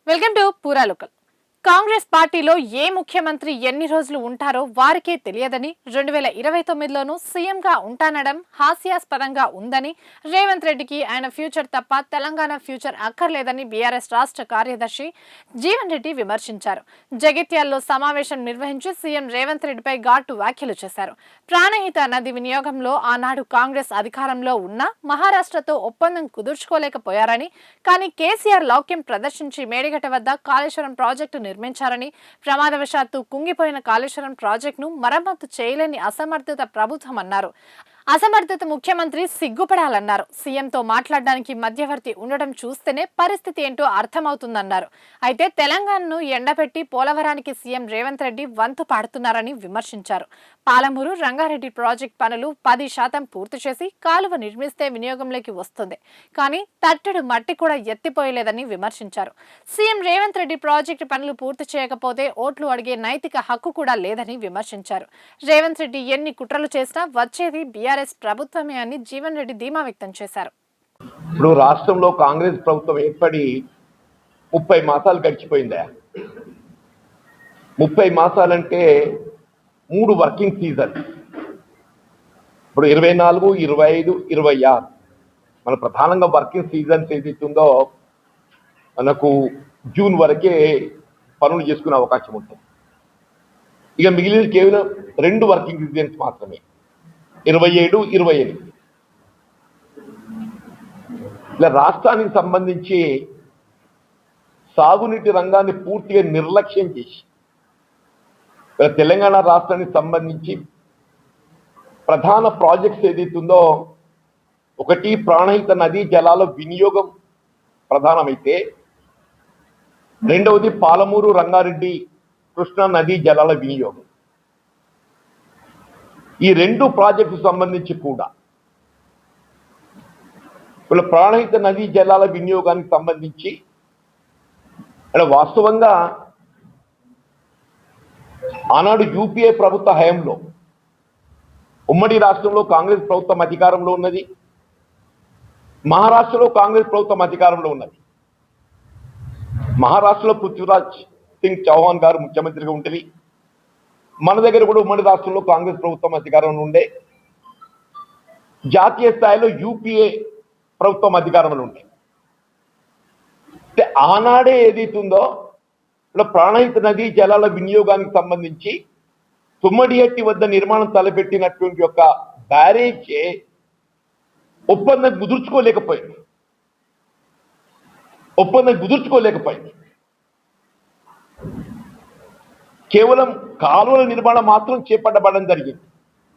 Welcome to పూరా local. Congress పార్టీలో ఏ ముఖ్యమంత్రి ఎన్ని రోజులు ఉంటారో వారికే తెలియదని 2029లోనూ సీఎంగా ఉంటానడం హాస్యాస్పదంగా ఉందని, రేవంత్ రెడ్డికి ఆయన ఫ్యూచర్ తప్ప తెలంగాణ ఫ్యూచర్ అక్కర్లేదని బీఆర్ఎస్ రాష్ట్ర కార్యదర్శి జీవన్ రెడ్డి విమర్శించారు. జగిత్యాల్లో సమావేశం నిర్వహించి సీఎం రేవంత్ రెడ్డిపై ఘాటు వ్యాఖ్యలు చేశారు. ప్రాణహిత నది వినియోగంలో ఆనాడు కాంగ్రెస్ అధికారంలో ఉన్న మహారాష్ట్రతో ఒప్పందం కుదుర్చుకోలేకపోయారని, కానీ కేసీఆర్ లౌక్యం ప్రదర్శించి మేడిగడ్డ వద్ద కాళేశ్వరం ప్రాజెక్టు నిర్మించారని, ప్రమాదవశాత్తు కుంగిపోయిన కాళేశ్వరం ప్రాజెక్టును మరమ్మతు చేయలేని అసమర్థత ప్రభుత్వం అన్నారు. అసమర్థత ముఖ్యమంత్రి సిగ్గుపడాలన్నారు. సీఎంతో మాట్లాడడానికి మధ్యవర్తి ఉండడం చూస్తేనే పరిస్థితి ఏంటో అర్థమవుతుందన్నారు. అయితే తెలంగాణను ఎండపెట్టి పోలవరానికి సీఎం రేవంత్ రెడ్డి వంతు పాడుతున్నారని విమర్శించారు. పాలమూరు రంగారెడ్డి ప్రాజెక్టు పనులు 10% పూర్తి చేసి కాలువ నిర్మిస్తే వినియోగంలోకి వస్తుంది, కానీ తట్టెడు మట్టి కూడా ఎత్తిపోయలేదని విమర్శించారు. సీఎం రేవంత్ రెడ్డి ప్రాజెక్టు పనులు పూర్తి చేయకపోతే ఓట్లు అడిగే నైతిక హక్కు కూడా లేదని విమర్శించారు. రేవంత్ రెడ్డి ఎన్ని కుట్రలు చేసినా వచ్చేది బీఆర్ఎస్ ప్రభుత్వమే అని జీవన్ రెడ్డి ధీమా వ్యక్తం చేశారు. ఇప్పుడు రాష్ట్రంలో కాంగ్రెస్ ప్రభుత్వం ఏర్పడి 30 మాసాలు గడిచిపోయిందా? 30 మాసాలంటే 3 వర్కింగ్ సీజన్. ఇప్పుడు 24, 25, 26 మన ప్రధానంగా వర్కింగ్ సీజన్స్ ఏదైతుందో మనకు జూన్ వరకే పనులు చేసుకునే అవకాశం ఉంటుంది. ఇక మిగిలిన కేవలం 2 వర్కింగ్ సీజన్స్ మాత్రమే, 27, 28. ఇలా రాష్ట్రానికి సంబంధించి సాగునీటి రంగాన్ని పూర్తిగా నిర్లక్ష్యం చేసి తెలంగాణ రాష్ట్రానికి సంబంధించి ప్రధాన ప్రాజెక్ట్స్ ఏదైతుందో ఒకటి ప్రాణహిత నదీ జలాల వినియోగం ప్రధానమైతే, రెండవది పాలమూరు రంగారెడ్డి కృష్ణా నదీ జలాల వినియోగం. ఈ 2 ప్రాజెక్టు సంబంధించి కూడా వీళ్ళ ప్రాణహిత నదీ జలాల వినియోగానికి సంబంధించి వాస్తవంగా ఆనాడు యూపీఏ ప్రభుత్వ హయాంలో ఉమ్మడి రాష్ట్రంలో కాంగ్రెస్ ప్రభుత్వం అధికారంలో ఉన్నది, మహారాష్ట్రలో కాంగ్రెస్ ప్రభుత్వం అధికారంలో ఉన్నది. మహారాష్ట్రలో పృథ్వీరాజ్ సింగ్ చౌహాన్ గారు ముఖ్యమంత్రిగా ఉంటుంది. మన దగ్గర కూడా ఉమ్మడి రాష్ట్రంలో కాంగ్రెస్ ప్రభుత్వం అధికారంలో ఉండే, జాతీయ స్థాయిలో యూపీఏ ప్రభుత్వం అధికారంలో ఉండే. ఆనాడే ఏదైతుందో ఇలా ప్రాణహిత నదీ జలాల వినియోగానికి సంబంధించి తుమ్మడిహట్టి వద్ద నిర్మాణం తలపెట్టినటువంటి యొక్క బ్యారేజ్ ఒప్పందం కుదుర్చుకోలేకపోయింది. కేవలం కాలువల నిర్మాణం మాత్రం చేపట్టబడడం జరిగింది.